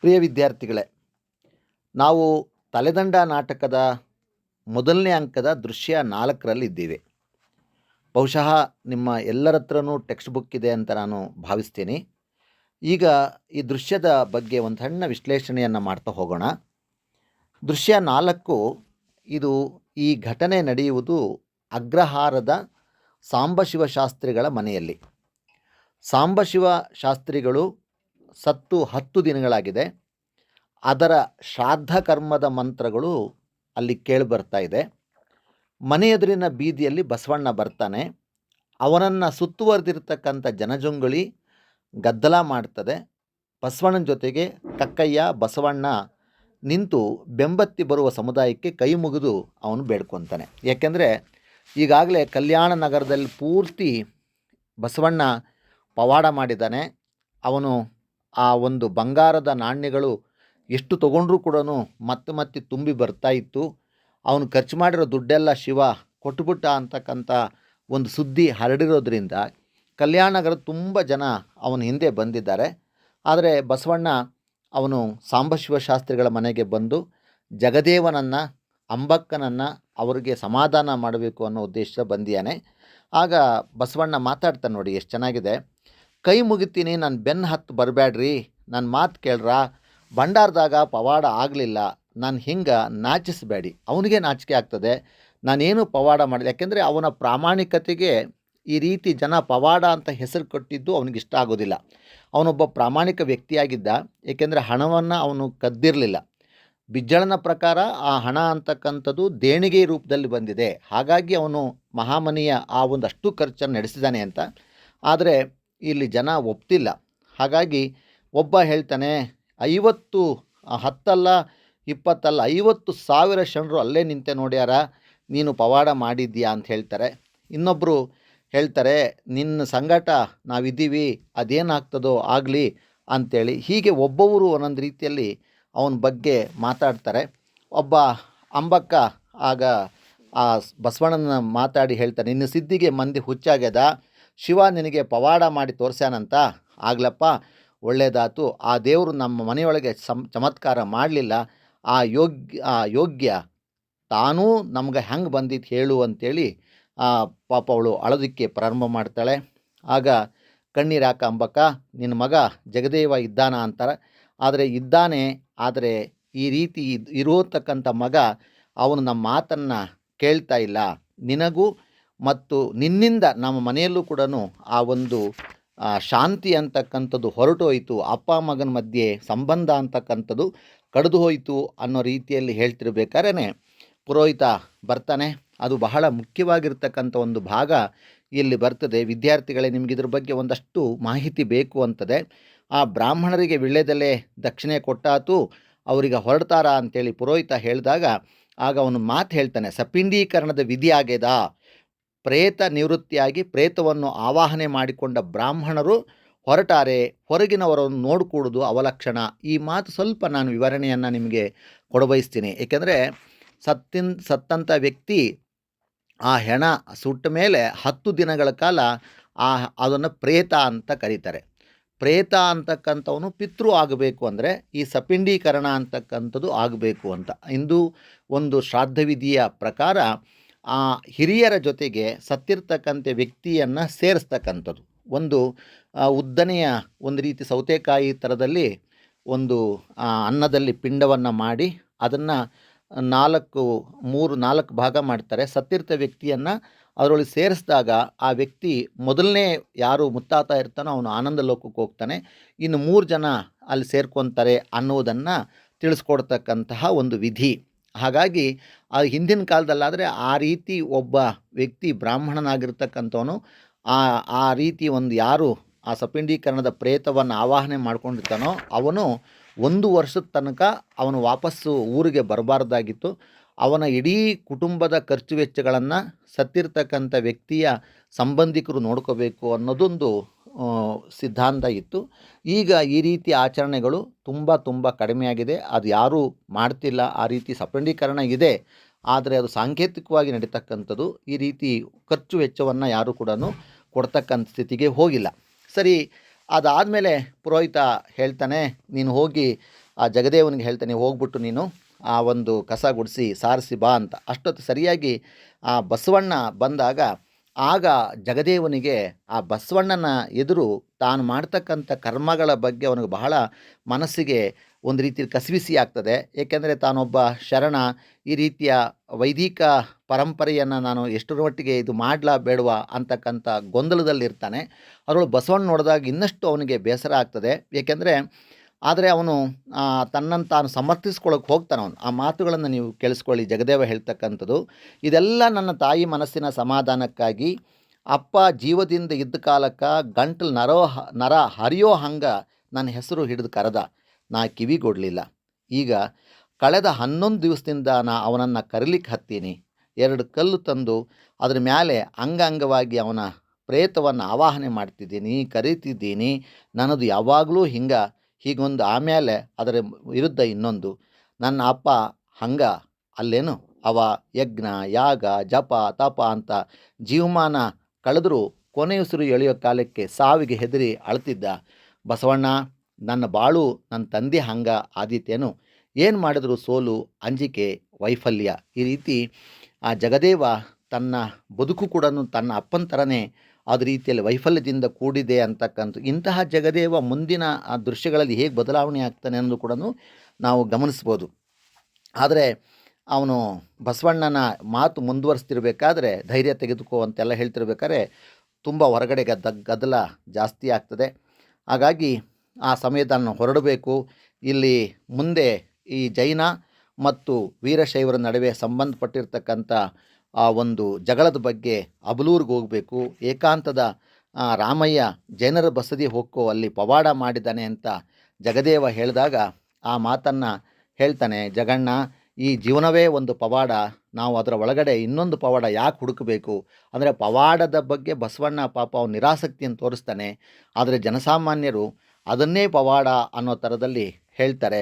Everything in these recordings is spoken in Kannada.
ಪ್ರಿಯ ವಿದ್ಯಾರ್ಥಿಗಳೇ, ನಾವು ತಲೆದಂಡ ನಾಟಕದ ಮೊದಲನೇ ಅಂಕದ ದೃಶ್ಯ 4ರಲ್ಲಿದ್ದೀವಿ. ಬಹುಶಃ ನಿಮ್ಮ ಎಲ್ಲರ ಹತ್ರನೂ ಟೆಕ್ಸ್ಟ್ ಬುಕ್ ಇದೆ ಅಂತ ನಾನು ಭಾವಿಸ್ತೀನಿ. ಈಗ ಈ ದೃಶ್ಯದ ಬಗ್ಗೆ ಒಂದು ಸಣ್ಣ ವಿಶ್ಲೇಷಣೆಯನ್ನು ಮಾಡ್ತಾ ಹೋಗೋಣ. ದೃಶ್ಯ 4 ಇದು ಈ ಘಟನೆ ನಡೆಯುವುದು ಅಗ್ರಹಾರದ ಸಾಂಬಶಿವ ಶಾಸ್ತ್ರಿಗಳ ಮನೆಯಲ್ಲಿ. ಸಾಂಬಶಿವ ಶಾಸ್ತ್ರಿಗಳು ಸತ್ತು 10 ದಿನಗಳಾಗಿದೆ. ಅದರ ಶ್ರಾದ್ದ ಕರ್ಮದ ಮಂತ್ರಗಳು ಅಲ್ಲಿ ಕೇಳಿಬರ್ತಾ ಇದೆ. ಮನೆ ಎದುರಿನ ಬೀದಿಯಲ್ಲಿ ಬಸವಣ್ಣ ಬರ್ತಾನೆ. ಅವನನ್ನು ಸುತ್ತುವರೆದಿರ್ತಕ್ಕಂಥ ಜನಜಂಗುಳಿ ಗದ್ದಲ ಮಾಡ್ತದೆ. ಬಸವಣ್ಣನ ಜೊತೆಗೆ ಕಕ್ಕಯ್ಯ ಬಸವಣ್ಣ ನಿಂತು ಬೆಂಬತ್ತಿ ಬರುವ ಸಮುದಾಯಕ್ಕೆ ಕೈ ಮುಗಿದು ಅವನು ಬೇಡ್ಕೊತಾನೆ. ಯಾಕೆಂದರೆ ಈಗಾಗಲೇ ಕಲ್ಯಾಣ ನಗರದಲ್ಲಿ ಪೂರ್ತಿ ಬಸವಣ್ಣ ಪವಾಡ ಮಾಡಿದ್ದಾನೆ. ಅವನು ಆ ಒಂದು ಬಂಗಾರದ ನಾಣ್ಯಗಳು ಎಷ್ಟು ತೊಗೊಂಡ್ರೂ ಕೂಡ ಮತ್ತೆ ಮತ್ತೆ ತುಂಬಿ ಬರ್ತಾ ಇತ್ತು. ಅವನು ಖರ್ಚು ಮಾಡಿರೋ ದುಡ್ಡೆಲ್ಲ ಶಿವ ಕೊಟ್ಟುಬಿಟ್ಟ ಅಂತಕ್ಕಂಥ ಒಂದು ಸುದ್ದಿ ಹರಡಿರೋದ್ರಿಂದ ಕಲ್ಯಾಣ ನಗರದ ತುಂಬ ಜನ ಅವನ ಹಿಂದೆ ಬಂದಿದ್ದಾರೆ. ಆದರೆ ಬಸವಣ್ಣ ಅವನು ಸಾಂಬಶಿವ ಶಾಸ್ತ್ರಿಗಳ ಮನೆಗೆ ಬಂದು ಜಗದೇವನನ್ನು ಅಂಬಕ್ಕನನ್ನು ಅವರಿಗೆ ಸಮಾಧಾನ ಮಾಡಬೇಕು ಅನ್ನೋ ಉದ್ದೇಶ ಬಂದಿಯಾನೆ. ಆಗ ಬಸವಣ್ಣ ಮಾತಾಡ್ತಾನೆ, ನೋಡಿ ಎಷ್ಟು ಚೆನ್ನಾಗಿದೆ. ಕೈ ಮುಗಿತೀನಿ, ನಾನು ಬೆನ್ನು ಹತ್ತು ಬರಬೇಡ್ರಿ, ನನ್ನ ಮಾತು ಕೇಳ್ರ, ಭಂಡಾರದಾಗ ಪವಾಡ ಆಗಲಿಲ್ಲ, ನಾನು ಹಿಂಗೆ ನಾಚಿಸಬೇಡಿ. ಅವನಿಗೆ ನಾಚಿಕೆ ಆಗ್ತದೆ, ನಾನೇನು ಪವಾಡ ಮಾಡಿಲ್ಲ. ಯಾಕೆಂದರೆ ಅವನ ಪ್ರಾಮಾಣಿಕತೆಗೆ ಈ ರೀತಿ ಜನ ಪವಾಡ ಅಂತ ಹೆಸರು ಕೊಟ್ಟಿದ್ದು ಅವನಿಗೆ ಇಷ್ಟ ಆಗೋದಿಲ್ಲ. ಅವನೊಬ್ಬ ಪ್ರಾಮಾಣಿಕ ವ್ಯಕ್ತಿಯಾಗಿದ್ದ. ಏಕೆಂದರೆ ಹಣವನ್ನು ಅವನು ಕದ್ದಿರಲಿಲ್ಲ. ಬಿಜ್ಜಳನ ಪ್ರಕಾರ ಆ ಹಣ ಅಂತಕ್ಕಂಥದ್ದು ದೇಣಿಗೆ ರೂಪದಲ್ಲಿ ಬಂದಿದೆ. ಹಾಗಾಗಿ ಅವನು ಮಹಾಮನಿಯ ಆ ಒಂದಷ್ಟು ಖರ್ಚನ್ನು ನಡೆಸಿದ್ದಾನೆ ಅಂತ. ಆದರೆ ಇಲ್ಲಿ ಜನ ಒಪ್ತಿಲ್ಲ. ಹಾಗಾಗಿ ಒಬ್ಬ ಹೇಳ್ತಾನೆ, 50 10 ಅಲ್ಲ 20 ಅಲ್ಲ 50,000 ಶರಣರು ಅಲ್ಲೇ ನಿಂತೆ ನೋಡ್ಯಾರ, ನೀನು ಪವಾಡ ಮಾಡಿದ್ದೀಯಾ ಅಂತ ಹೇಳ್ತಾರೆ. ಇನ್ನೊಬ್ಬರು ಹೇಳ್ತಾರೆ, ನಿನ್ನ ಸಂಗಟ ನಾವಿದ್ದೀವಿ, ಅದೇನಾಗ್ತದೋ ಆಗಲಿ ಅಂಥೇಳಿ. ಹೀಗೆ ಒಬ್ಬೊಬ್ಬರು ಒಂದೊಂದು ರೀತಿಯಲ್ಲಿ ಅವನ ಬಗ್ಗೆ ಮಾತಾಡ್ತಾರೆ. ಒಬ್ಬ ಅಂಬಕ್ಕ ಆಗ ಆ ಬಸವಣ್ಣನ ಮಾತಾಡಿ ಹೇಳ್ತಾನೆ, ನಿನ್ನ ಸಿದ್ಧಿಗೆ ಮಂದಿ ಹುಚ್ಚಾಗ್ಯದ, ಶಿವ ನಿನಗೆ ಪವಾಡ ಮಾಡಿ ತೋರ್ಸ್ಯಾನಂತ. ಆಗ್ಲಪ್ಪ, ಒಳ್ಳೆಯದಾತು. ಆ ದೇವರು ನಮ್ಮ ಮನೆಯೊಳಗೆ ಚಮತ್ಕಾರ ಮಾಡಲಿಲ್ಲ. ಆ ಯೋಗ್ಯ ತಾನೂ ನಮ್ಗೆ ಹೆಂಗೆ ಬಂದಿತ್ತು ಹೇಳು ಅಂತೇಳಿ ಪಾಪ ಅವಳು ಅಳೋದಕ್ಕೆ ಪ್ರಾರಂಭ ಮಾಡ್ತಾಳೆ. ಆಗ ಕಣ್ಣೀರಾಕ ಅಂಬಕ್ಕ, ನಿನ್ನ ಮಗ ಜಗದೇವ ಇದ್ದಾನ ಅಂತಾರೆ. ಆದರೆ ಇದ್ದಾನೆ, ಆದರೆ ಈ ರೀತಿ ಇರೋತಕ್ಕಂಥ ಮಗ ಅವನು ನಮ್ಮ ಮಾತನ್ನು ಕೇಳ್ತಾ ಇಲ್ಲ. ನಿನಗೂ ಮತ್ತು ನಿನ್ನಿಂದ ನಮ್ಮ ಮನೆಯಲ್ಲೂ ಕೂಡ ಆ ಒಂದು ಶಾಂತಿ ಅಂತಕ್ಕಂಥದ್ದು ಹೊರಟು ಹೋಯಿತು, ಅಪ್ಪ ಮಗನ ಮಧ್ಯೆ ಸಂಬಂಧ ಅಂತಕ್ಕಂಥದ್ದು ಕಡಿದು ಹೋಯಿತು ಅನ್ನೋ ರೀತಿಯಲ್ಲಿ ಹೇಳ್ತಿರ್ಬೇಕಾದ್ರೆ ಪುರೋಹಿತ ಬರ್ತಾನೆ. ಅದು ಬಹಳ ಮುಖ್ಯವಾಗಿರ್ತಕ್ಕಂಥ ಒಂದು ಭಾಗ ಇಲ್ಲಿ ಬರ್ತದೆ. ವಿದ್ಯಾರ್ಥಿಗಳೇ, ನಿಮಗೆ ಇದ್ರ ಬಗ್ಗೆ ಒಂದಷ್ಟು ಮಾಹಿತಿ ಬೇಕು ಅಂತದೆ. ಆ ಬ್ರಾಹ್ಮಣರಿಗೆ ವಿಳ್ಯದೆಲೆ ದಕ್ಷಿಣೆ ಕೊಟ್ಟಾತು, ಅವರಿಗೆ ಹೊರಡ್ತಾರ ಅಂತೇಳಿ ಪುರೋಹಿತ ಹೇಳಿದಾಗ ಆಗ ಅವನು ಮಾತು ಹೇಳ್ತಾನೆ, ಸಪಿಂಡೀಕರಣದ ವಿಧಿ ಆಗ್ಯದ. ಪ್ರೇತ ನಿವೃತ್ತಿಯಾಗಿ ಪ್ರೇತವನ್ನು ಆವಾಹನೆ ಮಾಡಿಕೊಂಡ ಬ್ರಾಹ್ಮಣರು ಹೊರಟಾರೆ, ಹೊರಗಿನವರನ್ನು ನೋಡಿಕೊಡೋದು ಅವಲಕ್ಷಣ. ಈ ಮಾತು ಸ್ವಲ್ಪ ನಾನು ವಿವರಣೆಯನ್ನು ನಿಮಗೆ ಕೊಡಬಯಸ್ತೀನಿ. ಏಕೆಂದರೆ ಸತ್ತಂಥ ವ್ಯಕ್ತಿ ಆ ಹೆಣ ಸುಟ್ಟ ಮೇಲೆ 10 ದಿನಗಳ ಕಾಲ ಅದನ್ನು ಪ್ರೇತ ಅಂತ ಕರೀತಾರೆ. ಪ್ರೇತ ಅಂತಕ್ಕಂಥವನು ಪಿತೃ ಆಗಬೇಕು ಅಂದರೆ ಈ ಸಪಿಂಡೀಕರಣ ಅಂತಕ್ಕಂಥದ್ದು ಆಗಬೇಕು ಅಂತ. ಇಂದು ಒಂದು ಶ್ರಾದ್ದ ವಿಧಿಯ ಪ್ರಕಾರ ಆ ಹಿರಿಯರ ಜೊತೆಗೆ ಸತ್ತಿರ್ತಕ್ಕಂಥ ವ್ಯಕ್ತಿಯನ್ನು ಸೇರಿಸ್ತಕ್ಕಂಥದ್ದು. ಒಂದು ಉದ್ದನೆಯ ಒಂದು ರೀತಿ ಸೌತೆಕಾಯಿ ಥರದಲ್ಲಿ ಒಂದು ಅನ್ನದಲ್ಲಿ ಪಿಂಡವನ್ನು ಮಾಡಿ ಅದನ್ನು 4 ಭಾಗ ಮಾಡ್ತಾರೆ. ಸತ್ತಿರ್ತ ವ್ಯಕ್ತಿಯನ್ನು ಅದರೊಳಗೆ ಸೇರಿಸಿದಾಗ ಆ ವ್ಯಕ್ತಿ ಮೊದಲನೇ ಯಾರು ಮುತ್ತಾತ ಇರ್ತಾನೋ ಅವನು ಆನಂದ ಲೋಕಕ್ಕೆ ಹೋಗ್ತಾನೆ. ಇನ್ನು 3 ಜನ ಅಲ್ಲಿ ಸೇರ್ಕೊತಾರೆ ಅನ್ನೋದನ್ನು ತಿಳಿಸ್ಕೊಡ್ತಕ್ಕಂತಹ ಒಂದು ವಿಧಿ. ಹಾಗಾಗಿ ಹಿಂದಿನ ಕಾಲದಲ್ಲಾದರೆ ಆ ರೀತಿ ಒಬ್ಬ ವ್ಯಕ್ತಿ ಬ್ರಾಹ್ಮಣನಾಗಿರ್ತಕ್ಕಂಥವನು ಆ ರೀತಿ ಒಂದು ಯಾರು ಆ ಸಪಿಂಡೀಕರಣದ ಪ್ರೇತವನ್ನು ಆವಾಹನೆ ಮಾಡ್ಕೊಂಡಿರ್ತಾನೋ ಅವನು 1 ವರ್ಷದ ತನಕ ಅವನು ವಾಪಸ್ಸು ಊರಿಗೆ ಬರಬಾರ್ದಾಗಿತ್ತು. ಅವನ ಇಡೀ ಕುಟುಂಬದ ಖರ್ಚು ವೆಚ್ಚಗಳನ್ನು ಸತ್ತಿರ್ತಕ್ಕಂಥ ವ್ಯಕ್ತಿಯ ಸಂಬಂಧಿಕರು ನೋಡ್ಕೋಬೇಕು ಅನ್ನೋದೊಂದು ಸಿದ್ಧಾಂತ ಇತ್ತು. ಈಗ ಈ ರೀತಿ ಆಚರಣೆಗಳು ತುಂಬ ಕಡಿಮೆಯಾಗಿದೆ. ಅದು ಯಾರೂ ಮಾಡ್ತಿಲ್ಲ. ಆ ರೀತಿ ಸಪಿಂಡೀಕರಣ ಇದೆ, ಆದರೆ ಅದು ಸಾಂಕೇತಿಕವಾಗಿ ನಡೀತಕ್ಕಂಥದ್ದು. ಈ ರೀತಿ ಖರ್ಚು ವೆಚ್ಚವನ್ನು ಯಾರೂ ಕೂಡ ಕೊಡ್ತಕ್ಕಂಥ ಸ್ಥಿತಿಗೆ ಹೋಗಿಲ್ಲ. ಸರಿ, ಅದಾದಮೇಲೆ ಪುರೋಹಿತ ಹೇಳ್ತಾನೆ, ನೀನು ಹೋಗಿ ಆ ಜಗದೇವನಿಗೆ ಹೇಳ್ತಾನೆ, ಹೋಗ್ಬಿಟ್ಟು ನೀನು ಆ ಒಂದು ಕಸ ಗುಡಿಸಿ ಸಾರಿಸಿ ಬಾ ಅಂತ. ಅಷ್ಟೊತ್ತು ಸರಿಯಾಗಿ ಆ ಬಸವಣ್ಣ ಬಂದಾಗ ಆಗ ಜಗದೇವನಿಗೆ ಆ ಬಸವಣ್ಣನ ಎದುರು ತಾನು ಮಾಡ್ತಕ್ಕಂಥ ಕರ್ಮಗಳ ಬಗ್ಗೆ ಅವನಿಗೆ ಬಹಳ ಮನಸ್ಸಿಗೆ ಒಂದು ರೀತಿಯಲ್ಲಿ ಕಸಿವಿಸಿ ಆಗ್ತದೆ. ಏಕೆಂದರೆ ತಾನೊಬ್ಬ ಶರಣ, ಈ ರೀತಿಯ ವೈದಿಕ ಪರಂಪರೆಯನ್ನು ನಾನು ಎಷ್ಟರ ಮಟ್ಟಿಗೆ ಇದು ಮಾಡಲಾ ಬೇಡವಾ ಅಂತಕ್ಕಂಥ ಗೊಂದಲದಲ್ಲಿರ್ತಾನೆ. ಅದರೊಳಗೆ ಬಸವಣ್ಣ ನೋಡಿದಾಗ ಇನ್ನಷ್ಟು ಅವನಿಗೆ ಬೇಸರ ಆಗ್ತದೆ. ಏಕೆಂದರೆ ಆದರೆ ಅವನು ತನ್ನನ್ನು ತಾನು ಸಮರ್ಥಿಸ್ಕೊಳ್ಳೋಕೆ ಹೋಗ್ತಾನೆ. ಅವನು ಆ ಮಾತುಗಳನ್ನು ನೀವು ಕೇಳಿಸ್ಕೊಳ್ಳಿ, ಜಗದೇವ ಹೇಳ್ತಕ್ಕಂಥದ್ದು. ಇದೆಲ್ಲ ನನ್ನ ತಾಯಿ ಮನಸ್ಸಿನ ಸಮಾಧಾನಕ್ಕಾಗಿ ಅಪ್ಪ ಜೀವದಿಂದ ಇದ್ದ ಕಾಲಕ್ಕೆ ಗಂಟಲು ನರ ಹರಿಯೋ ಹಂಗೆ ನನ್ನ ಹೆಸರು ಹಿಡಿದು ಕರೆದ, ನಾ ಕಿವಿಗೊಡಲಿಲ್ಲ. ಈಗ ಕಳೆದ 11 ದಿವಸದಿಂದ ನಾ ಅವನನ್ನು ಕರೀಲಿಕ್ಕೆ ಹತ್ತೀನಿ. 2 ಕಲ್ಲು ತಂದು ಅದ್ರ ಮೇಲೆ ಅಂಗವಾಗಿ ಅವನ ಪ್ರೇತವನ್ನು ಆವಾಹನೆ ಮಾಡ್ತಿದ್ದೀನಿ, ಕರೀತಿದ್ದೀನಿ. ನನ್ನದು ಯಾವಾಗಲೂ ಹೀಗೊಂದು, ಆಮೇಲೆ ಅದರ ವಿರುದ್ಧ ಇನ್ನೊಂದು. ನನ್ನ ಅಪ್ಪ ಅಲ್ಲೇನು ಅವ ಯಜ್ಞ ಯಾಗ ಜಪ ತಪ ಅಂತ ಜೀವಮಾನ ಕಳೆದರೂ ಕೊನೆಯುಸಿರು ಎಳೆಯೋ ಕಾಲಕ್ಕೆ ಸಾವಿಗೆ ಹೆದರಿ ಅಳ್ತಿದ್ದ. ಬಸವಣ್ಣ, ನನ್ನ ಬಾಳು ನನ್ನ ತಂದೆ ಆದೀತೇನು? ಏನು ಮಾಡಿದ್ರು ಸೋಲು, ಅಂಜಿಕೆ, ವೈಫಲ್ಯ. ಈ ರೀತಿ ಆ ಜಗದೇವ ತನ್ನ ಬದುಕು ಕೂಡ ತನ್ನ ಅಪ್ಪನ ಥರನೇ ಆದ ರೀತಿಯಲ್ಲಿ ವೈಫಲ್ಯದಿಂದ ಕೂಡಿದೆ ಅಂತಕ್ಕಂಥ ಇಂತಹ ಜಗದೇವ ಮುಂದಿನ ಆ ದೃಶ್ಯಗಳಲ್ಲಿ ಹೇಗೆ ಬದಲಾವಣೆ ಆಗ್ತಾನೆ ಅನ್ನೋದು ಕೂಡ ನಾವು ಗಮನಿಸ್ಬೋದು. ಆದರೆ ಅವನು ಬಸವಣ್ಣನ ಮಾತು ಮುಂದುವರಿಸ್ತಿರ್ಬೇಕಾದ್ರೆ, ಧೈರ್ಯ ತೆಗೆದುಕೋ ಅಂತೆಲ್ಲ ಹೇಳ್ತಿರ್ಬೇಕಾದ್ರೆ ತುಂಬ ಹೊರಗಡೆ ಗದ್ದಲ ಜಾಸ್ತಿ ಆಗ್ತದೆ. ಹಾಗಾಗಿ ಆ ಸಮಯದಲ್ಲಿ ಹೊರಡಬೇಕು. ಇಲ್ಲಿ ಮುಂದೆ ಈ ಜೈನ ಮತ್ತು ವೀರಶೈವರ ನಡುವೆ ಸಂಬಂಧಪಟ್ಟಿರ್ತಕ್ಕಂಥ ಆ ಒಂದು ಜಗಳದ ಬಗ್ಗೆ ಅಬಲೂರಿಗೆ ಹೋಗಬೇಕು. ಏಕಾಂತದ ರಾಮಯ್ಯ ಜೈನರ ಬಸದಿ ಹೋಕ್ಕೋ, ಅಲ್ಲಿ ಪವಾಡ ಮಾಡಿದ್ದಾನೆ ಅಂತ ಜಗದೇವ ಹೇಳಿದಾಗ ಆ ಮಾತನ್ನು ಹೇಳ್ತಾನೆ, ಜಗಣ್ಣ, ಈ ಜೀವನವೇ ಒಂದು ಪವಾಡ, ನಾವು ಅದರ ಒಳಗಡೆ ಇನ್ನೊಂದು ಪವಾಡ ಯಾಕೆ ಹುಡುಕಬೇಕು? ಅಂದರೆ ಪವಾಡದ ಬಗ್ಗೆ ಬಸವಣ್ಣ ಪಾಪ ಅವನು ನಿರಾಸಕ್ತಿಯನ್ನು ತೋರಿಸ್ತಾನೆ. ಆದರೆ ಜನಸಾಮಾನ್ಯರು ಅದನ್ನೇ ಪವಾಡ ಅನ್ನೋ ಥರದಲ್ಲಿ ಹೇಳ್ತಾರೆ.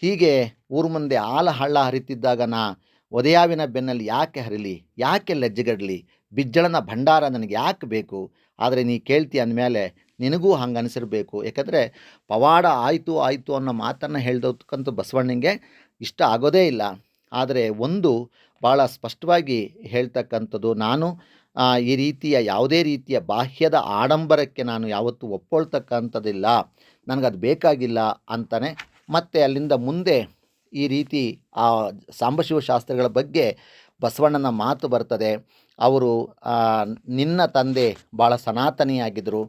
ಹೀಗೆ ಊರು ಮುಂದೆ ಹಳ್ಳ ಹರಿತಿದ್ದಾಗ ನಾ ಒದೆಯಾವಿನ ಬೆನ್ನಲ್ಲಿ ಯಾಕೆ ಹರಿಲಿ, ಯಾಕೆ ಲಜ್ಜೆಗಡಲಿ, ಬಿಜ್ಜಳನ ಭಂಡಾರ ನನಗೆ ಯಾಕೆ ಬೇಕು? ಆದರೆ ನೀ ಕೇಳ್ತಿ ಅಂದಮೇಲೆ ನಿನಗೂ ಹಂಗೆ ಅನಿಸಿರ್ಬೇಕು. ಯಾಕಂದರೆ ಪವಾಡ ಆಯಿತು ಅನ್ನೋ ಮಾತನ್ನು ಹೇಳ್ದಕ್ಕಂತೂ ಬಸವಣ್ಣನಿಗೆ ಇಷ್ಟ ಆಗೋದೇ ಇಲ್ಲ. ಆದರೆ ಒಂದು ಭಾಳ ಸ್ಪಷ್ಟವಾಗಿ ಹೇಳ್ತಕ್ಕಂಥದ್ದು, ನಾನು ಈ ರೀತಿಯ ಯಾವುದೇ ರೀತಿಯ ಬಾಹ್ಯದ ಆಡಂಬರಕ್ಕೆ ನಾನು ಯಾವತ್ತೂ ಒಪ್ಕೊಳ್ತಕ್ಕಂಥದ್ದಿಲ್ಲ, ನನಗದು ಬೇಕಾಗಿಲ್ಲ ಅಂತಾನೆ. ಮತ್ತು ಅಲ್ಲಿಂದ ಮುಂದೆ ಈ ರೀತಿ ಆ ಸಾಂಬಶಿವ ಶಾಸ್ತ್ರಿಗಳ ಬಗ್ಗೆ ಬಸವಣ್ಣನ ಮಾತು ಬರ್ತದೆ. ಅವರು ನಿನ್ನ ತಂದೆ ಭಾಳ ಸನಾತನಿಯಾಗಿದ್ದರು,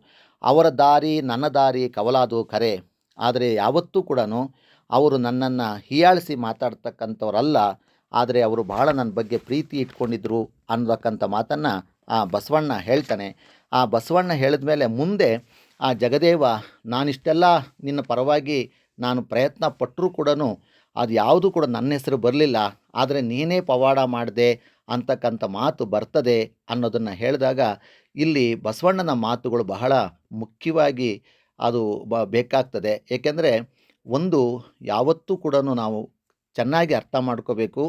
ಅವರ ದಾರಿ ನನ್ನ ದಾರಿ ಕವಲಾದು ಖರೆ, ಆದರೆ ಯಾವತ್ತೂ ಕೂಡ ಅವರು ನನ್ನನ್ನು ಹೀಯಾಳಿಸಿ ಮಾತಾಡ್ತಕ್ಕಂಥವ್ರಲ್ಲ, ಆದರೆ ಅವರು ಬಹಳ ನನ್ನ ಬಗ್ಗೆ ಪ್ರೀತಿ ಇಟ್ಕೊಂಡಿದ್ರು ಅನ್ನತಕ್ಕಂಥ ಮಾತನ್ನು ಬಸವಣ್ಣ ಹೇಳ್ತಾನೆ. ಆ ಬಸವಣ್ಣ ಹೇಳಿದ ಮೇಲೆ ಮುಂದೆ ಆ ಜಗದೇವ, ನಾನಿಷ್ಟೆಲ್ಲ ನಿನ್ನ ಪರವಾಗಿ ನಾನು ಪ್ರಯತ್ನ ಪಟ್ಟರೂ ಕೂಡ ಅದು ಯಾವುದೂ ಕೂಡ ನನ್ನ ಹೆಸರು ಬರಲಿಲ್ಲ, ಆದರೆ ನೀನೇ ಪವಾಡ ಮಾಡಿದೆ ಅಂತಕ್ಕಂಥ ಮಾತು ಬರ್ತದೆ ಅನ್ನೋದನ್ನು ಹೇಳಿದಾಗ ಇಲ್ಲಿ ಬಸವಣ್ಣನ ಮಾತುಗಳು ಬಹಳ ಮುಖ್ಯವಾಗಿ ಅದು ಬೇಕಾಗ್ತದೆ. ಏಕೆಂದರೆ ಒಂದು ಯಾವತ್ತೂ ಕೂಡ ನಾವು ಚೆನ್ನಾಗಿ ಅರ್ಥ ಮಾಡ್ಕೋಬೇಕು.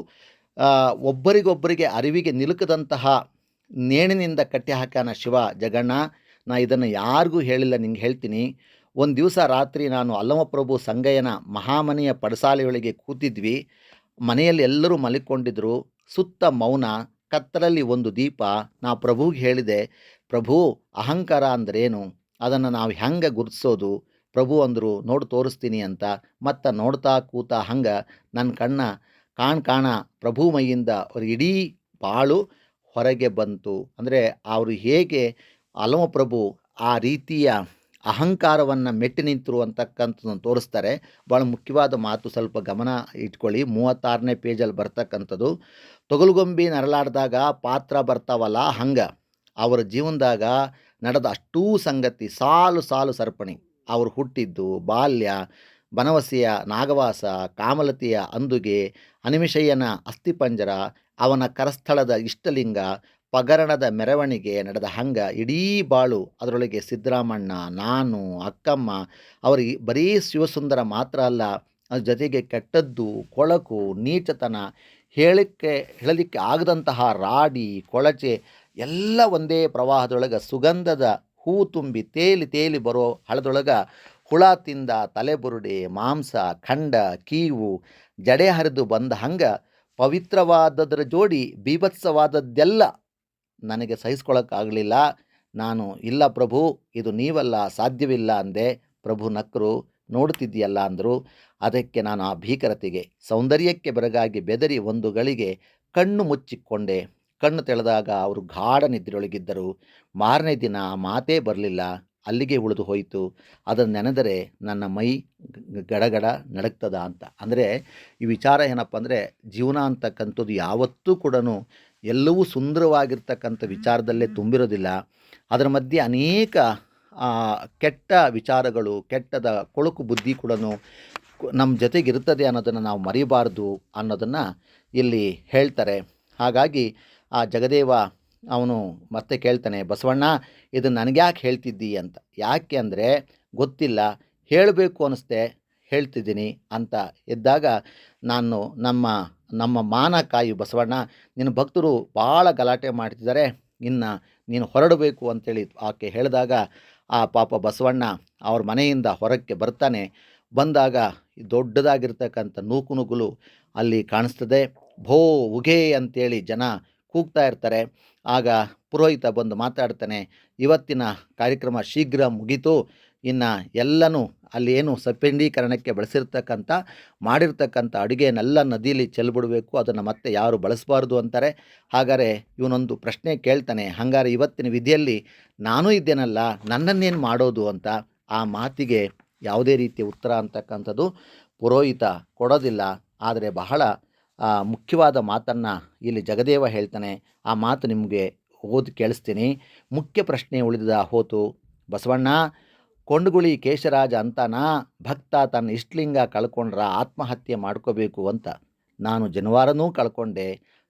ಒಬ್ಬರಿಗೊಬ್ಬರಿಗೆ ಅರಿವಿಗೆ ನಿಲುಕದಂತಹ ನೇಣಿನಿಂದ ಕಟ್ಟಿ ಹಾಕಾನ ಶಿವ. ಜಗಣ್ಣ, ನಾ ಇದನ್ನು ಯಾರಿಗೂ ಹೇಳಿಲ್ಲ, ನಿಂಗೆ ಹೇಳ್ತೀನಿ. ಒಂದು ದಿವಸ ರಾತ್ರಿ ನಾನು ಅಲ್ಲಮಪ್ರಭು ಸಂಗಯ್ಯನ ಮಹಾಮನೆಯ ಪಡಸಾಲೆಯೊಳಗೆ ಕೂತಿದ್ವಿ. ಮನೆಯಲ್ಲಿ ಎಲ್ಲರೂ ಮಲಿಕೊಂಡಿದ್ದರು, ಸುತ್ತ ಮೌನ, ಕತ್ತಲಲ್ಲಿ ಒಂದು ದೀಪ. ನಾ ಪ್ರಭುಗೆ ಹೇಳಿದೆ, ಪ್ರಭು, ಅಹಂಕಾರ ಅಂದ್ರೇನು, ಅದನ್ನು ನಾವು ಹೆಂಗೆ ಗುರುತಿಸೋದು? ಪ್ರಭು ಅಂದರು, ನೋಡು ತೋರಿಸ್ತೀನಿ ಅಂತ. ಮತ್ತು ನೋಡ್ತಾ ಕೂತ ನನ್ನ ಕಾಣ ಪ್ರಭು ಮೈಯಿಂದ ಅವ್ರ ಇಡೀ ಬಾಳು ಹೊರಗೆ ಬಂತು. ಅಂದರೆ ಅವರು ಹೇಗೆ ಅಲ್ಲಮಪ್ರಭು ಆ ರೀತಿಯ ಅಹಂಕಾರವನ್ನು ಮೆಟ್ಟಿ ನಿಂತರು ಅಂತಕ್ಕಂಥದ್ದನ್ನು ತೋರಿಸ್ತಾರೆ. ಭಾಳ ಮುಖ್ಯವಾದ ಮಾತು, ಸ್ವಲ್ಪ ಗಮನ ಇಟ್ಕೊಳ್ಳಿ. 36ನೇ ಪೇಜಲ್ಲಿ ಬರ್ತಕ್ಕಂಥದ್ದು, ತೊಗಲುಗೊಂಬಿ ನರಳಾಡಿದಾಗ ಪಾತ್ರ ಬರ್ತಾವಲ್ಲ, ಅವರ ಜೀವನದಾಗ ನಡೆದ ಅಷ್ಟೂ ಸಂಗತಿ ಸಾಲು ಸಾಲು ಸರಪಣಿ. ಅವರು ಹುಟ್ಟಿದ್ದು, ಬಾಲ್ಯ, ಬನವಸಿಯ ನಾಗವಾಸ, ಕಾಮಲತಿಯ ಅಂದುಗೆ, ಅನಿಮಿಷಯ್ಯನ ಅಸ್ಥಿಪಂಜರ, ಅವನ ಕರಸ್ಥಳದ ಇಷ್ಟಲಿಂಗ, ಪಗರಣದ ಮೆರವಣಿಗೆ ನಡೆದ ಇಡೀ ಬಾಳು. ಅದರೊಳಗೆ ಸಿದ್ದರಾಮಣ್ಣ, ನಾನು, ಅಕ್ಕಮ್ಮ, ಅವರಿಗೆ ಬರೀ ಶಿವಸುಂದರ ಮಾತ್ರ ಅಲ್ಲ, ಅದ್ರ ಜೊತೆಗೆ ಕೆಟ್ಟದ್ದು, ಕೊಳಕು, ನೀಚತನ, ಹೇಳಲಿಕ್ಕೆ ಆಗದಂತಹ ರಾಡಿ, ಕೊಳಚೆ ಎಲ್ಲ ಒಂದೇ ಪ್ರವಾಹದೊಳಗೆ ಸುಗಂಧದ ಹೂ ತುಂಬಿ ತೇಲಿ ಬರೋ ಹಳದೊಳಗೆ ಹುಳ ತಿಂದ ತಲೆಬುರುಡೆ ಮಾಂಸ ಖಂಡ ಕೀವು ಜಡೆ ಹರಿದು ಬಂದ ಹಂಗ ಪವಿತ್ರವಾದದರ ಜೋಡಿ ಬೀಭತ್ಸವಾದದ್ದೆಲ್ಲ ನನಗೆ ಸಹಿಸ್ಕೊಳ್ಳೋಕ್ಕಾಗಲಿಲ್ಲ. ನಾನು ಇಲ್ಲ ಪ್ರಭು, ಇದು ನೀವಲ್ಲ, ಸಾಧ್ಯವಿಲ್ಲ ಅಂದೆ. ಪ್ರಭು ನಕ್ಕರು. ನೋಡ್ತಿದ್ದೀಯಲ್ಲ ಅಂದರು. ಅದಕ್ಕೆ ನಾನು ಆ ಭೀಕರತೆಗೆ ಸೌಂದರ್ಯಕ್ಕೆ ಬೆರಗಾಗಿ ಬೆದರಿ ಒಂದು ಗಳಿಗೆ ಕಣ್ಣು ಮುಚ್ಚಿಕೊಂಡೆ. ಕಣ್ಣು ತೆಳೆದಾಗ ಅವರು ಗಾಢ ನಿದ್ರೆಯೊಳಗಿದ್ದರು. ಮಾರನೇ ದಿನ ಆ ಮಾತೇ ಬರಲಿಲ್ಲ, ಅಲ್ಲಿಗೆ ಉಳಿದು ಹೋಯಿತು. ಅದನ್ನು ನೆನೆದರೆ ನನ್ನ ಮೈ ಗಡಗಡ ನಡಗ್ತದ ಅಂತ. ಅಂದರೆ ಈ ವಿಚಾರ ಏನಪ್ಪ ಅಂದರೆ, ಜೀವನ ಅಂತಕ್ಕಂಥದ್ದು ಯಾವತ್ತೂ ಕೂಡ ಎಲ್ಲವೂ ಸುಂದರವಾಗಿರ್ತಕ್ಕಂಥ ವಿಚಾರದಲ್ಲೇ ತುಂಬಿರೋದಿಲ್ಲ. ಅದರ ಮಧ್ಯೆ ಅನೇಕ ಕೆಟ್ಟ ವಿಚಾರಗಳು, ಕೆಟ್ಟದ ಕೊಳುಕು ಬುದ್ಧಿ ಕೂಡ ನಮ್ಮ ಜೊತೆಗಿರ್ತದೆ ಅನ್ನೋದನ್ನು ನಾವು ಮರಿಬಾರ್ದು ಅನ್ನೋದನ್ನು ಇಲ್ಲಿ ಹೇಳ್ತಾರೆ. ಹಾಗಾಗಿ ಆ ಜಗದೇವ ಅವನು ಮತ್ತೆ ಕೇಳ್ತಾನೆ, ಬಸವಣ್ಣ ಇದನ್ನು ನನಗ್ಯಾಕೆ ಹೇಳ್ತಿದ್ದಿ ಅಂತ. ಯಾಕೆ ಅಂದರೆ ಗೊತ್ತಿಲ್ಲ, ಹೇಳಬೇಕು ಅನ್ನಿಸ್ತೆ ಹೇಳ್ತಿದ್ದೀನಿ ಅಂತ ಇದ್ದಾಗ, ನಾನು ನಮ್ಮ ಮಾನ ಕಾಯು ಬಸವಣ್ಣ, ನಿನ್ನ ಭಕ್ತರು ಭಾಳ ಗಲಾಟೆ ಮಾಡ್ತಿದ್ದಾರೆ, ಇನ್ನು ನೀನು ಹೊರಡಬೇಕು ಅಂತೇಳಿ ಆಕೆ ಹೇಳಿದಾಗ, ಆ ಪಾಪ ಬಸವಣ್ಣ ಅವ್ರ ಮನೆಯಿಂದ ಹೊರಕ್ಕೆ ಬರ್ತಾನೆ. ಬಂದಾಗ ದೊಡ್ಡದಾಗಿರ್ತಕ್ಕಂಥ ನೂಕುನುಗ್ಗಲು ಅಲ್ಲಿ ಕಾಣಿಸ್ತದೆ. ಭೋ ಉಘೇ ಅಂತೇಳಿ ಜನ ಕೂಗ್ತಾ ಇರ್ತಾರೆ. ಆಗ ಪುರೋಹಿತ ಬಂದು ಮಾತಾಡ್ತಾನೆ, ಇವತ್ತಿನ ಕಾರ್ಯಕ್ರಮ ಶೀಘ್ರ ಮುಗೀತು, ಇನ್ನು ಎಲ್ಲನೂ ಅಲ್ಲಿ ಏನು ಸಪ್ಪೆಂಡೀಕರಣಕ್ಕೆ ಮಾಡಿರ್ತಕ್ಕಂಥ ಅಡುಗೆನೆಲ್ಲ ನದಿಯಲ್ಲಿ ಚೆಲ್ಬಿಡಬೇಕು, ಅದನ್ನು ಮತ್ತೆ ಯಾರು ಬಳಸಬಾರ್ದು ಅಂತಾರೆ. ಹಾಗಾದರೆ ಇವನೊಂದು ಪ್ರಶ್ನೆ ಕೇಳ್ತಾನೆ, ಹಾಗಾದ್ರೆ ಇವತ್ತಿನ ವಿಧಿಯಲ್ಲಿ ನಾನೂ ಇದ್ದೇನಲ್ಲ, ನನ್ನನ್ನೇನು ಮಾಡೋದು ಅಂತ. ಆ ಮಾತಿಗೆ ಯಾವುದೇ ರೀತಿಯ ಉತ್ತರ ಅಂತಕ್ಕಂಥದ್ದು ಪುರೋಹಿತ ಕೊಡೋದಿಲ್ಲ. ಆದರೆ ಬಹಳ ಮುಖ್ಯವಾದ ಮಾತನ್ನು ಇಲ್ಲಿ ಜಗದೇವ ಹೇಳ್ತಾನೆ. ಆ ಮಾತು ನಿಮಗೆ ಓದಿ ಕೇಳಿಸ್ತೀನಿ. ಮುಖ್ಯ ಪ್ರಶ್ನೆ ಉಳಿದ ಹೋತು, ಬಸವಣ್ಣ ಕೊಂಡುಗುಳಿ ಕೇಶರಾಜ ಅಂತಾನ ಭಕ್ತ ತನ್ನ ಇಷ್ಟಲಿಂಗ ಕಳ್ಕೊಂಡ್ರ ಆತ್ಮಹತ್ಯೆ ಮಾಡ್ಕೋಬೇಕು ಅಂತ. ನಾನು ಜನವಾರನೂ ಕಳ್ಕೊಂಡೆ,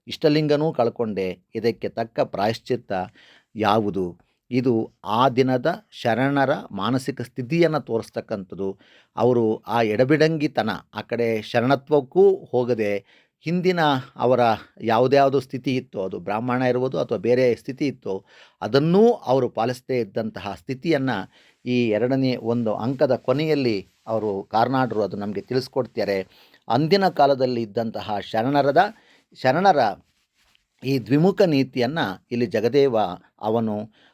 ಇಷ್ಟಲಿಂಗನೂ ಕಳ್ಕೊಂಡೆ, ಇದಕ್ಕೆ ತಕ್ಕ ಪ್ರಾಯಶ್ಚಿತ್ತ ಯಾವುದು? ಇದು ಆ ದಿನದ ಶರಣರ ಮಾನಸಿಕ ಸ್ಥಿತಿಯನ್ನು ತೋರಿಸ್ತಕ್ಕಂಥದ್ದು. ಅವರು ಆ ಎಡಬಿಡಂಗಿತನ, ಆ ಕಡೆ ಶರಣತ್ವಕ್ಕೂ ಹೋಗದೆ ಹಿಂದಿನ ಅವರ ಯಾವುದ್ಯಾವುದು ಸ್ಥಿತಿ ಇತ್ತೋ, ಅದು ಬ್ರಾಹ್ಮಣ ಇರ್ಬೋದು ಅಥವಾ ಬೇರೆ ಸ್ಥಿತಿ ಇತ್ತೋ, ಅದನ್ನೂ ಅವರು ಪಾಲಿಸದೇ ಇದ್ದಂತಹ ಸ್ಥಿತಿಯನ್ನು ಈ 2ನೇ ಒಂದು ಅಂಕದ ಕೊನೆಯಲ್ಲಿ ಅವರು ಕಾರ್ನಾಡರು ಅದು ನಮಗೆ ತಿಳಿಸ್ಕೊಡ್ತಾರೆ. ಅಂದಿನ ಕಾಲದಲ್ಲಿ ಇದ್ದಂತಹ ಶರಣರ ಈ ದ್ವಿಮುಖ ನೀತಿಯನ್ನು ಇಲ್ಲಿ ಜಗದೇವ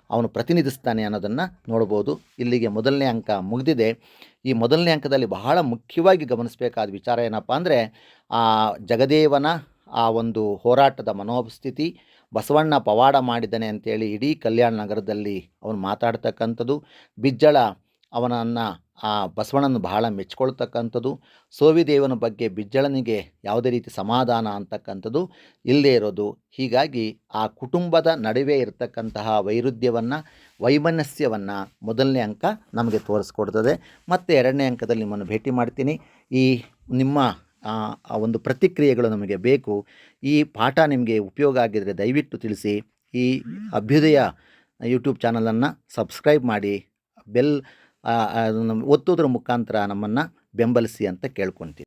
ಅವನು ಪ್ರತಿನಿಧಿಸ್ತಾನೆ ಅನ್ನೋದನ್ನು ನೋಡ್ಬೋದು. ಇಲ್ಲಿಗೆ 1ನೇ ಅಂಕ ಮುಗಿದಿದೆ. ಈ 1ನೇ ಅಂಕದಲ್ಲಿ ಬಹಳ ಮುಖ್ಯವಾಗಿ ಗಮನಿಸಬೇಕಾದ ವಿಚಾರ ಏನಪ್ಪ ಅಂದರೆ, ಆ ಜಗದೇವನ ಆ ಒಂದು ಹೋರಾಟದ ಮನೋಸ್ಥಿತಿ, ಬಸವಣ್ಣ ಪವಾಡ ಮಾಡಿದ್ದಾನೆ ಅಂತೇಳಿ ಇಡೀ ಕಲ್ಯಾಣ ನಗರದಲ್ಲಿ ಅವನು ಮಾತಾಡ್ತಕ್ಕಂಥದ್ದು, ಬಿಜ್ಜಳ ಅವನನ್ನು ಆ ಬಸವಣ್ಣನ ಬಹಳ ಮೆಚ್ಕೊಳ್ತಕ್ಕಂಥದ್ದು, ಸೋವಿದೇವನ ಬಗ್ಗೆ ಬಿಜ್ಜಳನಿಗೆ ಯಾವುದೇ ರೀತಿ ಸಮಾಧಾನ ಅಂತಕ್ಕಂಥದ್ದು ಇಲ್ಲದೇ ಇರೋದು. ಹೀಗಾಗಿ ಆ ಕುಟುಂಬದ ನಡುವೆ ಇರತಕ್ಕಂತಹ ವೈಮನಸ್ಯವನ್ನು 1ನೇ ಅಂಕ ನಮಗೆ ತೋರಿಸ್ಕೊಡ್ತದೆ. ಮತ್ತು 2ನೇ ಅಂಕದಲ್ಲಿ ನಿಮ್ಮನ್ನು ಭೇಟಿ ಮಾಡ್ತೀನಿ. ಈ ನಿಮ್ಮ ಒಂದು ಪ್ರತಿಕ್ರಿಯೆಗಳು ನಮಗೆ ಬೇಕು. ಈ ಪಾಠ ನಿಮಗೆ ಉಪಯೋಗ ಆಗಿದರೆ ದಯವಿಟ್ಟು ತಿಳಿಸಿ. ಈ ಅಭ್ಯುದಯ ಯೂಟ್ಯೂಬ್ ಚಾನಲನ್ನು ಸಬ್ಸ್ಕ್ರೈಬ್ ಮಾಡಿ, ಬೆಲ್ ಒತ್ತೋದ್ರ ಮುಖಾಂತರ ನಮ್ಮನ್ನು ಬೆಂಬಲಿಸಿ ಅಂತ ಕೇಳ್ಕೊತೀನಿ.